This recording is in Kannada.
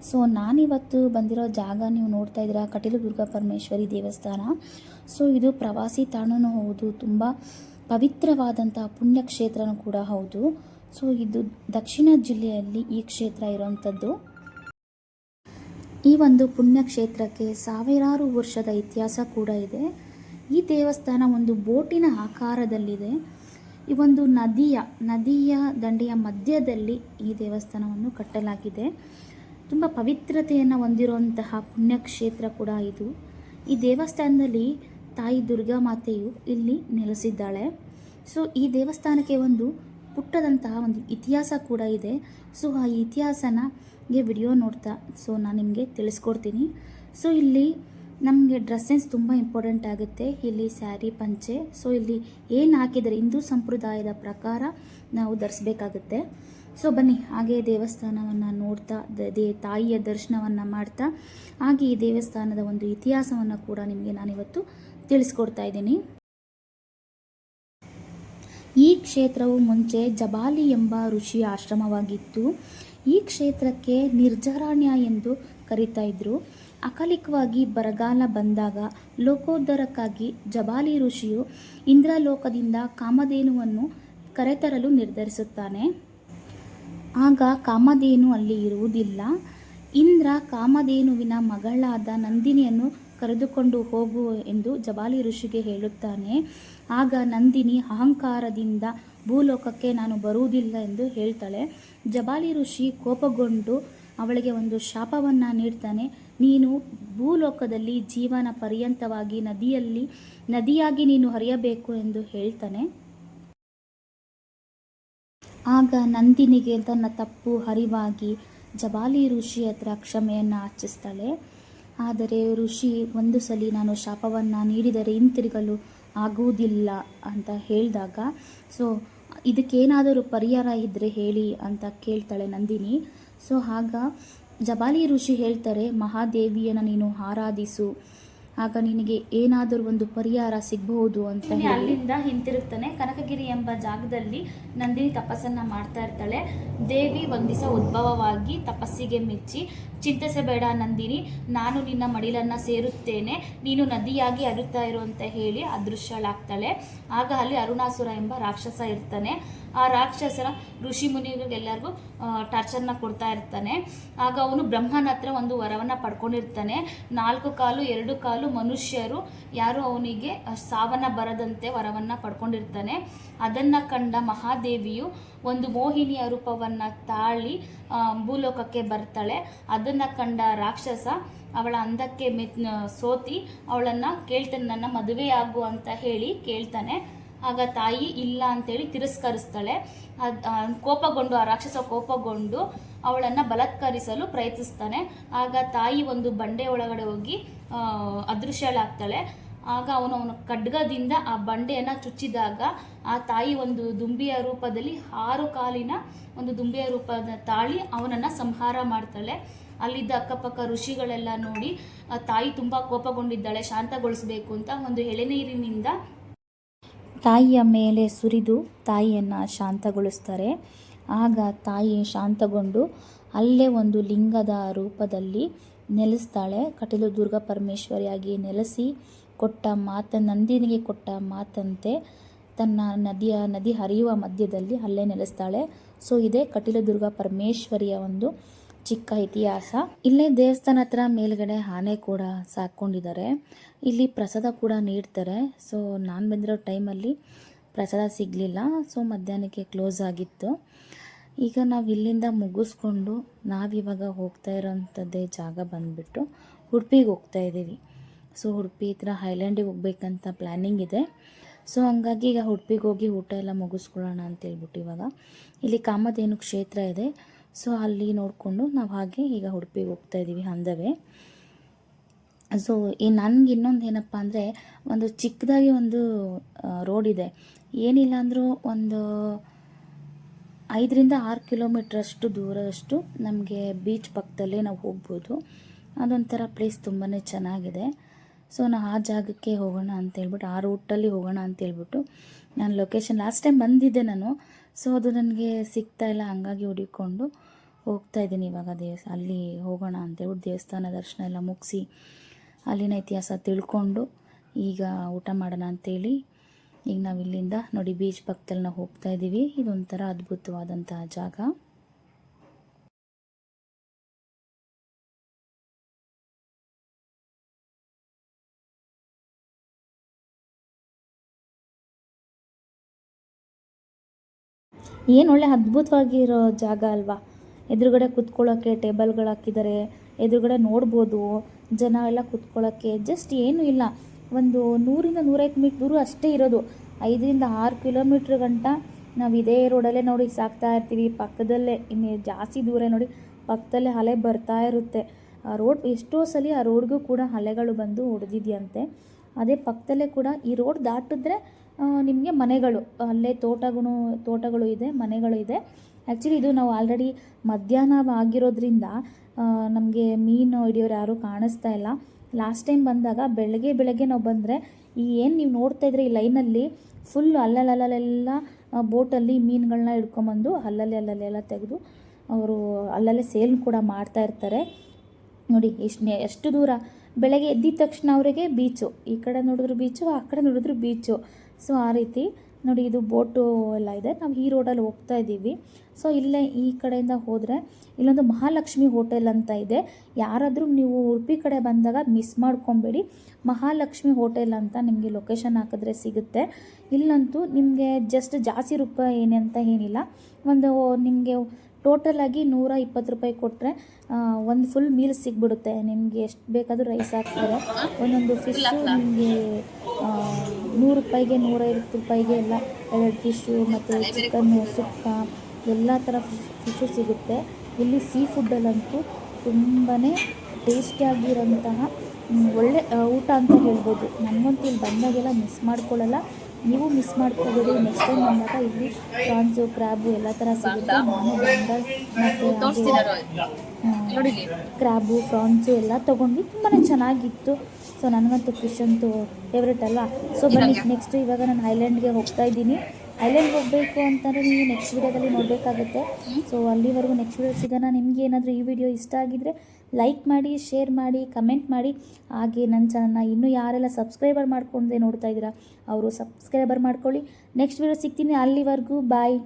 ಸೊ ನಾನಿವತ್ತು ಬಂದಿರೋ ಜಾಗ ನೀವು ನೋಡ್ತಾ ಇದ್ದೀರಾ, ಕಟೀಲು ದುರ್ಗಾ ಪರಮೇಶ್ವರಿ ದೇವಸ್ಥಾನ. ಸೊ ಇದು ಪ್ರವಾಸಿ ತಾಣನೂ ಹೌದು, ತುಂಬ ಪವಿತ್ರವಾದಂಥ ಪುಣ್ಯಕ್ಷೇತ್ರನೂ ಕೂಡ ಹೌದು. ಸೊ ಇದು ದಕ್ಷಿಣ ಜಿಲ್ಲೆಯಲ್ಲಿ ಈ ಕ್ಷೇತ್ರ ಇರುವಂಥದ್ದು. ಈ ಒಂದು ಪುಣ್ಯಕ್ಷೇತ್ರಕ್ಕೆ ಸಾವಿರಾರು ವರ್ಷದ ಇತಿಹಾಸ ಕೂಡ ಇದೆ. ಈ ದೇವಸ್ಥಾನ ಒಂದು ಬೋಟಿನ ಆಕಾರದಲ್ಲಿದೆ. ಈ ಒಂದು ನದಿಯ ದಂಡೆಯ ಮಧ್ಯದಲ್ಲಿ ಈ ದೇವಸ್ಥಾನವನ್ನು ಕಟ್ಟಲಾಗಿದೆ. ತುಂಬ ಪವಿತ್ರತೆಯನ್ನು ಹೊಂದಿರುವಂತಹ ಪುಣ್ಯಕ್ಷೇತ್ರ ಕೂಡ ಇದು. ಈ ದೇವಸ್ಥಾನದಲ್ಲಿ ತಾಯಿ ದುರ್ಗಾ ಮಾತೆಯು ಇಲ್ಲಿ ನೆಲೆಸಿದ್ದಾಳೆ. ಸೊ ಈ ದೇವಸ್ಥಾನಕ್ಕೆ ಒಂದು ಪುಟ್ಟದಂತಹ ಒಂದು ಇತಿಹಾಸ ಕೂಡ ಇದೆ. ಸೊ ಆ ಇತಿಹಾಸನಿಗೆ ವಿಡಿಯೋ ನೋಡ್ತಾ ನಾನು ನಿಮಗೆ ತಿಳಿಸ್ಕೊಡ್ತೀನಿ. ಸೊ ಇಲ್ಲಿ ನಮಗೆ ಡ್ರೆಸ್ ಸೆನ್ಸ್ ತುಂಬ ಇಂಪಾರ್ಟೆಂಟ್ ಆಗುತ್ತೆ. ಇಲ್ಲಿ ಸ್ಯಾರಿ, ಪಂಚೆ, ಸೊ ಇಲ್ಲಿ ಏನು ಹಾಕಿದರೆ ಹಿಂದೂ ಸಂಪ್ರದಾಯದ ಪ್ರಕಾರ ನಾವು ಧರಿಸ್ಬೇಕಾಗುತ್ತೆ. ಸೊ ಬನ್ನಿ ಹಾಗೆ ದೇವಸ್ಥಾನವನ್ನು ನೋಡ್ತಾ ತಾಯಿಯ ದರ್ಶನವನ್ನು ಮಾಡ್ತಾ ಹಾಗೆ ಈ ದೇವಸ್ಥಾನದ ಒಂದು ಇತಿಹಾಸವನ್ನು ಕೂಡ ನಿಮಗೆ ನಾನಿವತ್ತು ತಿಳಿಸ್ಕೊಡ್ತಾ ಇದ್ದೀನಿ. ಈ ಕ್ಷೇತ್ರವು ಮುಂಚೆ ಜಬಾಲಿ ಎಂಬ ಋಷಿಯ ಆಶ್ರಮವಾಗಿತ್ತು. ಈ ಕ್ಷೇತ್ರಕ್ಕೆ ನಿರ್ಜರಾಣ್ಯ ಎಂದು ಕರೀತಾ ಇದ್ರು. ಅಕಾಲಿಕವಾಗಿ ಬರಗಾಲ ಬಂದಾಗ ಲೋಕೋದ್ಧಾರಕ್ಕಾಗಿ ಜಬಾಲಿ ಋಷಿಯು ಇಂದ್ರಲೋಕದಿಂದ ಕಾಮಧೇನುವನ್ನು ಕರೆತರಲು ನಿರ್ಧರಿಸುತ್ತಾನೆ. ಆಗ ಕಾಮಧೇನು ಅಲ್ಲಿ ಇರುವುದಿಲ್ಲ. ಇಂದ್ರ ಕಾಮಧೇನುವಿನ ಮಗಳಾದ ನಂದಿನಿಯನ್ನು ಕರೆದುಕೊಂಡು ಹೋಗು ಎಂದು ಜಬಾಲಿ ಋಷಿಗೆ ಹೇಳುತ್ತಾನೆ. ಆಗ ನಂದಿನಿ ಅಹಂಕಾರದಿಂದ ಭೂಲೋಕಕ್ಕೆ ನಾನು ಬರುವುದಿಲ್ಲ ಎಂದು ಹೇಳ್ತಾಳೆ. ಜಬಾಲಿ ಋಷಿ ಕೋಪಗೊಂಡು ಅವಳಿಗೆ ಒಂದು ಶಾಪವನ್ನು ನೀಡ್ತಾನೆ. ನೀನು ಭೂಲೋಕದಲ್ಲಿ ಜೀವನ ಪರ್ಯಂತವಾಗಿ ನದಿಯಾಗಿ ನೀನು ಹರಿಯಬೇಕು ಎಂದು ಹೇಳ್ತಾನೆ. ಆಗ ನಂದಿನಿಗೆ ತನ್ನ ತಪ್ಪು ಅರಿವಾಗಿ ಜಬಾಲಿ ಋಷಿ ಹತ್ರ ಕ್ಷಮೆಯನ್ನು ಯಾಚಿಸ್ತಾಳೆ. ಆದರೆ ಋಷಿ ಒಂದು ಸಲ ನಾನು ಶಾಪವನ್ನು ನೀಡಿದರೆ ಹಿಂತಿರುಗಲು ಆಗುವುದಿಲ್ಲ ಅಂತ ಹೇಳಿದಾಗ ಸೊ ಇದಕ್ಕೇನಾದರೂ ಪರಿಹಾರ ಇದ್ದರೆ ಹೇಳಿ ಅಂತ ಕೇಳ್ತಾಳೆ ನಂದಿನಿ. ಸೊ ಆಗ ಜಬಾಲಿ ಋಷಿ ಹೇಳ್ತಾರೆ, ಮಹಾದೇವಿಯನ್ನು ನೀನು ಆರಾಧಿಸು, ಆಗ ನಿನಗೆ ಏನಾದರೂ ಒಂದು ಪರಿಹಾರ ಸಿಗಬಹುದು ಅಂತ ಹೇಳಿ ಅಲ್ಲಿಂದ ಹಿಂತಿರುಗ್ತಾನೆ. ಕನಕಗಿರಿ ಎಂಬ ಜಾಗದಲ್ಲಿ ನಂದಿನಿ ತಪಸ್ಸನ್ನು ಮಾಡ್ತಾ ಇರ್ತಾಳೆ. ದೇವಿ ಒಂದು ದಿವಸ ಉದ್ಭವವಾಗಿ ತಪಸ್ಸಿಗೆ ಮೆಚ್ಚಿ, ಚಿಂತಿಸಬೇಡ ನಂದಿನಿ, ನಾನು ನಿನ್ನ ಮಡಿಲನ್ನು ಸೇರುತ್ತೇನೆ, ನೀನು ನದಿಯಾಗಿ ಹರಿತಾ ಇರು ಅಂತ ಹೇಳಿ ಅದೃಶ್ಯಳಾಗ್ತಾಳೆ. ಆಗ ಅಲ್ಲಿ ಅರುಣಾಸುರ ಎಂಬ ರಾಕ್ಷಸ ಇರ್ತಾನೆ. ಆ ರಾಕ್ಷಸರ ಋಷಿ ಮುನಿಗಳಿಗೆಲ್ಲರಿಗೂ ಟಾರ್ಚರ್ನ ಕೊಡ್ತಾ ಇರ್ತಾನೆ. ಆಗ ಅವನು ಬ್ರಹ್ಮನ ಹತ್ರ ಒಂದು ವರವನ್ನು ಪಡ್ಕೊಂಡಿರ್ತಾನೆ. 4 ಕಾಲು 2 ಕಾಲು ಮನುಷ್ಯರು ಯಾರು ಅವನಿಗೆ ಸಾವನ್ನ ಬರದಂತೆ ವರವನ್ನು ಪಡ್ಕೊಂಡಿರ್ತಾನೆ. ಅದನ್ನು ಕಂಡ ಮಹಾದೇವಿಯು ಒಂದು ಮೋಹಿನಿಯ ರೂಪವನ್ನು ತಾಳಿ ಭೂಲೋಕಕ್ಕೆ ಬರ್ತಾಳೆ. ಅದನ್ನು ಕಂಡ ರಾಕ್ಷಸ ಅವಳ ಅಂದಕ್ಕೆ ಸೋತಿ ಅವಳನ್ನು ಕೇಳ್ತಾನೆ, ನನ್ನ ಮದುವೆಯಾಗು ಅಂತ ಹೇಳಿ ಕೇಳ್ತಾನೆ. ಆಗ ತಾಯಿ ಇಲ್ಲ ಅಂತೇಳಿ ತಿರಸ್ಕರಿಸ್ತಾಳೆ. ಕೋಪಗೊಂಡು ಆ ರಾಕ್ಷಸ ಕೋಪಗೊಂಡು ಅವಳನ್ನು ಬಲಾತ್ಕರಿಸಲು ಪ್ರಯತ್ನಿಸ್ತಾನೆ. ಆಗ ತಾಯಿ ಒಂದು ಬಂಡೆ ಒಳಗಡೆ ಹೋಗಿ ಅದೃಶ್ಯಳಾಗ್ತಾಳೆ. ಆಗ ಅವನ ಖಡ್ಗದಿಂದ ಆ ಬಂಡೆಯನ್ನು ಚುಚ್ಚಿದಾಗ ಆ ತಾಯಿ ಒಂದು ದುಂಬಿಯ ರೂಪದಲ್ಲಿ 6 ಕಾಲಿನ ಒಂದು ದುಂಬಿಯ ರೂಪದ ತಾಳಿ ಅವನನ್ನು ಸಂಹಾರ ಮಾಡ್ತಾಳೆ. ಅಲ್ಲಿದ್ದ ಅಕ್ಕಪಕ್ಕ ಋಷಿಗಳೆಲ್ಲ ನೋಡಿ ತಾಯಿ ತುಂಬ ಕೋಪಗೊಂಡಿದ್ದಾಳೆ, ಶಾಂತಗೊಳಿಸಬೇಕು ಅಂತ ಒಂದು ಎಳೆನೀರಿನಿಂದ ತಾಯಿಯ ಮೇಲೆ ಸುರಿದು ತಾಯಿಯನ್ನು ಶಾಂತಗೊಳಿಸ್ತಾರೆ. ಆಗ ತಾಯಿ ಶಾಂತಗೊಂಡು ಅಲ್ಲೇ ಒಂದು ಲಿಂಗದ ರೂಪದಲ್ಲಿ ನೆಲೆಸ್ತಾಳೆ. ಕಟೀಲು ದುರ್ಗಾ ಪರಮೇಶ್ವರಿಯಾಗಿ ನೆಲೆಸಿ ನಂದಿನಿಗೆ ಕೊಟ್ಟ ಮಾತಂತೆ ತನ್ನ ನದಿ ಹರಿಯುವ ಮಧ್ಯದಲ್ಲಿ ಅಲ್ಲೇ ನೆಲೆಸ್ತಾಳೆ. ಸೊ ಇದೇ ಕಟೀಲು ದುರ್ಗಾ ಪರಮೇಶ್ವರಿಯ ಒಂದು ಚಿಕ್ಕ ಇತಿಹಾಸ. ಇಲ್ಲೇ ದೇವಸ್ಥಾನ ಹತ್ರ ಮೇಲ್ಗಡೆ ಆನೆ ಕೂಡ ಸಾಕೊಂಡಿದ್ದಾರೆ. ಇಲ್ಲಿ ಪ್ರಸಾದ ಕೂಡ ನೀಡ್ತಾರೆ. ಸೊ ನಾನು ಬಂದಿರೋ ಟೈಮಲ್ಲಿ ಪ್ರಸಾದ ಸಿಗಲಿಲ್ಲ. ಸೊ ಮಧ್ಯಾಹ್ನಕ್ಕೆ ಕ್ಲೋಸ್ ಆಗಿತ್ತು. ಈಗ ನಾವು ಇಲ್ಲಿಂದ ಮುಗಿಸ್ಕೊಂಡು ನಾವಿವಾಗ ಹೋಗ್ತಾ ಇರೋವಂಥದ್ದೇ ಜಾಗ ಬಂದುಬಿಟ್ಟು ಉಡುಪಿಗೆ ಹೋಗ್ತಾ ಇದ್ದೀವಿ. ಸೊ ಉಡುಪಿ ಹತ್ರ ಹೈಲ್ಯಾಂಡಿಗೆ ಹೋಗ್ಬೇಕಂತ ಪ್ಲ್ಯಾನಿಂಗ್ ಇದೆ. ಸೊ ಹಂಗಾಗಿ ಈಗ ಉಡುಪಿಗೆ ಹೋಗಿ ಊಟ ಎಲ್ಲ ಮುಗಿಸ್ಕೊಳ್ಳೋಣ ಅಂತೇಳ್ಬಿಟ್ಟು ಇವಾಗ ಇಲ್ಲಿ ಕಾಮಧೇನು ಕ್ಷೇತ್ರ ಇದೆ. ಸೊ ಅಲ್ಲಿ ನೋಡಿಕೊಂಡು ನಾವು ಹಾಗೆ ಈಗ ಉಡುಪಿಗೆ ಹೋಗ್ತಾ ಇದ್ದೀವಿ ಅಂದವೇ. ಸೊ ನನಗೆ ಇನ್ನೊಂದು ಏನಪ್ಪ ಅಂದರೆ ಒಂದು ಚಿಕ್ಕದಾಗಿ ಒಂದು ರೋಡ್ ಇದೆ. ಏನಿಲ್ಲ ಅಂದರೂ ಒಂದು 5ರಿಂದ 6 ಕಿಲೋಮೀಟ್ರಷ್ಟು ದೂರದಷ್ಟು ನಮಗೆ ಬೀಚ್ ಪಕ್ಕದಲ್ಲೇ ನಾವು ಹೋಗ್ಬೋದು. ಅದೊಂಥರ ಪ್ಲೇಸ್ ತುಂಬಾ ಚೆನ್ನಾಗಿದೆ. ಸೊ ನಾವು ಆ ಜಾಗಕ್ಕೆ ಹೋಗೋಣ ಅಂತೇಳ್ಬಿಟ್ಟು ಆ ರೂಟಲ್ಲಿ ಹೋಗೋಣ ಅಂತೇಳ್ಬಿಟ್ಟು ನಾನು ಲೊಕೇಶನ್ ಲಾಸ್ಟ್ ಟೈಮ್ ಬಂದಿದ್ದೆ ನಾನು. ಸೊ ಅದು ನನಗೆ ಸಿಗ್ತಾಯಿಲ್ಲ, ಹಂಗಾಗಿ ಹುಡುಕೊಂಡು ಹೋಗ್ತಾ ಇದ್ದೀನಿ ಇವಾಗ ಅಲ್ಲಿ ಹೋಗೋಣ ಅಂತೇಳ್ಬಿಟ್ಟು ದೇವಸ್ಥಾನ ದರ್ಶನ ಎಲ್ಲ ಮುಗಿಸಿ ಅಲ್ಲಿನ ಇತಿಹಾಸ ತಿಳ್ಕೊಂಡು ಈಗ ಊಟ ಮಾಡೋಣ ಅಂತೇಳಿ ಈಗ ನಾವು ಇಲ್ಲಿಂದ ನೋಡಿ ಬೀಚ್ ಪಕ್ಕದಲ್ಲಿ ನಾವು ಹೋಗ್ತಾ ಇದ್ದೀವಿ. ಇದೊಂಥರ ಅದ್ಭುತವಾದಂತಹ ಜಾಗ. ಏನು ಒಳ್ಳೆ ಅದ್ಭುತವಾಗಿರೋ ಜಾಗ ಅಲ್ವಾ. ಎದುರುಗಡೆ ಕುತ್ಕೊಳ್ಳೋಕ್ಕೆ ಟೇಬಲ್ಗಳು ಹಾಕಿದ್ದಾರೆ, ಎದುರುಗಡೆ ನೋಡ್ಬೋದು ಜನ ಎಲ್ಲ ಕುತ್ಕೊಳ್ಳೋಕ್ಕೆ. ಜಸ್ಟ್ ಏನೂ ಇಲ್ಲ, ಒಂದು 100-105 ಮೀಟ್ರ್ ದೂರ ಅಷ್ಟೇ ಇರೋದು. 5-6 ಕಿಲೋಮೀಟ್ರ್ ಗಂಟ ನಾವು ಇದೇ ರೋಡಲ್ಲೇ ನೋಡಿ ಸಾಕ್ತಾ ಇರ್ತೀವಿ. ಪಕ್ಕದಲ್ಲೇ ಇನ್ನು ಜಾಸ್ತಿ ದೂರ ನೋಡಿ ಪಕ್ಕದಲ್ಲೇ ಅಲೆ ಬರ್ತಾ ಇರುತ್ತೆ. ಆ ರೋಡ್ ಎಷ್ಟೋ ಸಲ ಆ ರೋಡ್ಗೂ ಕೂಡ ಅಲೆಗಳು ಬಂದು ಹೊಡೆದಿದೆಯಂತೆ. ಅದೇ ಪಕ್ಕದಲ್ಲೇ ಕೂಡ ಈ ರೋಡ್ ದಾಟಿದ್ರೆ ನಿಮಗೆ ಮನೆಗಳು, ಅಲ್ಲೇ ತೋಟಗಳು ಇದೆ, ಮನೆಗಳು ಇದೆ. ಆ್ಯಕ್ಚುಲಿ ಇದು ನಾವು ಆಲ್ರೆಡಿ ಮಧ್ಯಾಹ್ನ ಆಗಿರೋದ್ರಿಂದ ನಮಗೆ ಮೀನು ಹಿಡಿಯೋರು ಯಾರೂ ಕಾಣಿಸ್ತಾ ಇಲ್ಲ. ಲಾಸ್ಟ್ ಟೈಮ್ ಬಂದಾಗ ಬೆಳಗ್ಗೆ ನಾವು ಬಂದರೆ ಏನು ನೀವು ನೋಡ್ತಾ ಇದ್ರೆ ಈ ಲೈನಲ್ಲಿ ಫುಲ್ ಅಲ್ಲಲ್ಲೆಲ್ಲ ಬೋಟಲ್ಲಿ ಮೀನುಗಳನ್ನ ಹಿಡ್ಕೊಂಬಂದು ಅಲ್ಲಲ್ಲೆಲ್ಲ ತೆಗೆದು ಅವರು ಅಲ್ಲಲ್ಲೇ ಸೇಲ್ ಕೂಡ ಮಾಡ್ತಾ ಇರ್ತಾರೆ. ನೋಡಿ ಎಷ್ಟು ದೂರ. ಬೆಳಗ್ಗೆ ಎದ್ದಿದ ತಕ್ಷಣ ಅವರಿಗೆ ಬೀಚು, ಈ ಕಡೆ ನೋಡಿದ್ರು ಬೀಚು, ಆ ಕಡೆ ನೋಡಿದ್ರು ಬೀಚು. ಸೊ ಆ ರೀತಿ ನೋಡಿ, ಇದು ಬೋಟು ಎಲ್ಲ ಇದೆ. ನಾವು ಈ ರೋಡಲ್ಲಿ ಹೋಗ್ತಾ ಇದ್ದೀವಿ. ಸೊ ಇಲ್ಲೇ ಈ ಕಡೆಯಿಂದ ಹೋದರೆ ಇಲ್ಲೊಂದು ಮಹಾಲಕ್ಷ್ಮಿ ಹೋಟೆಲ್ ಅಂತ ಇದೆ. ಯಾರಾದರೂ ನೀವು ಉಡುಪಿ ಕಡೆ ಬಂದಾಗ ಮಿಸ್ ಮಾಡ್ಕೊಬೇಡಿ. ಮಹಾಲಕ್ಷ್ಮಿ ಹೋಟೆಲ್ ಅಂತ ನಿಮಗೆ ಲೊಕೇಶನ್ ಹಾಕಿದ್ರೆ ಸಿಗುತ್ತೆ. ಇಲ್ಲಂತೂ ನಿಮಗೆ ಜಸ್ಟ್ ಜಾಸ್ತಿ ರೂಪಾಯಿ ಏನಂತ ಏನಿಲ್ಲ. ಒಂದು ನಿಮಗೆ ಟೋಟಲಾಗಿ 120 ರೂಪಾಯಿ ಕೊಟ್ಟರೆ ಒಂದು ಫುಲ್ ಮೀಲ್ ಸಿಗ್ಬಿಡುತ್ತೆ. ನಿಮಗೆ ಎಷ್ಟು ಬೇಕಾದರೂ ರೈಸ್ ಹಾಕ್ತಾರೆ. ಒಂದೊಂದು ಫಿಶ್ಶು ನಿಮಗೆ 100 ರೂಪಾಯಿಗೆ 150 ರೂಪಾಯಿಗೆ ಎಲ್ಲ 2 ಫಿಶ್ಶು ಮತ್ತು ಚಿಕನ್ನು ಸುಕ್ಕ ಎಲ್ಲ ಥರ ಫಿಶ್ಶು ಸಿಗುತ್ತೆ. ಇಲ್ಲಿ ಸೀ ಫುಡ್ಡಲ್ಲಂತೂ ತುಂಬಾ ಟೇಸ್ಟಿಯಾಗಿರೋಂತಹ ಒಳ್ಳೆ ಊಟ ಅಂತ ಹೇಳ್ಬೋದು. ನನಗಂತೂ ಇಲ್ಲಿ ಬಂದಾಗೆಲ್ಲ ಮಿಸ್ ಮಾಡ್ಕೊಳ್ಳಲ್ಲ, ನೀವು ಮಿಸ್ ಮಾಡ್ಕೋಬೇಡಿ. ನೆಕ್ಸ್ಟ್ ಟೈಮ್ ಬಂದಾಗ ಇಲ್ಲಿ ಪ್ರಾನ್ಸು, ಕ್ರ್ಯಾಬು ಎಲ್ಲ ಥರ ಸಿಗುತ್ತೆ. ನಾನು ಮತ್ತು ಕ್ರ್ಯಾಬು, ಪ್ರಾನ್ಸು ಎಲ್ಲ ತೊಗೊಂಡ್ವಿ. ತುಂಬಾ ಚೆನ್ನಾಗಿತ್ತು. ಸೊ ನನಗಂತೂ ಫಿಶ್ ಅಂತೂ ಫೇವ್ರೇಟ್ ಅಲ್ವಾ. ಸೊ ಬನ್ನಿ ನೆಕ್ಸ್ಟ್ ಇವಾಗ ನಾನು ಐಲ್ಯಾಂಡ್ಗೆ ಹೋಗ್ತಾ ಇದ್ದೀನಿ. ಐಲ್ಯಾಂಡ್ಗೆ ಹೋಗಬೇಕು ಅಂತಂದರೆ ನೀವು ನೆಕ್ಸ್ಟ್ ವೀಡಿಯೋದಲ್ಲಿ ನೋಡಬೇಕಾಗುತ್ತೆ. ಸೊ ಅಲ್ಲಿವರೆಗೂ ನೆಕ್ಸ್ಟ್ ವೀಡಿಯೋ ಸಿಗೋಣ. ನಿಮಗೆ ಏನಾದರೂ ಈ ವಿಡಿಯೋ ಇಷ್ಟ ಆಗಿದ್ದರೆ ಲೈಕ್ ಮಾಡಿ, ಶೇರ್ ಮಾಡಿ, ಕಮೆಂಟ್ ಮಾಡಿ. ಹಾಗೆ ನನ್ನ ಚಾನಲ್ನ ಇನ್ನೂ ಯಾರೆಲ್ಲ ಸಬ್ಸ್ಕ್ರೈಬರ್ ಮಾಡ್ಕೊಂಡೆ ನೋಡ್ತಾ ಇದ್ದೀರಾ ಅವರು ಸಬ್ಸ್ಕ್ರೈಬರ್ ಮಾಡ್ಕೊಳ್ಳಿ. ನೆಕ್ಸ್ಟ್ ವೀಡಿಯೋ ಸಿಗ್ತೀನಿ. ಅಲ್ಲಿವರೆಗೂ ಬಾಯ್.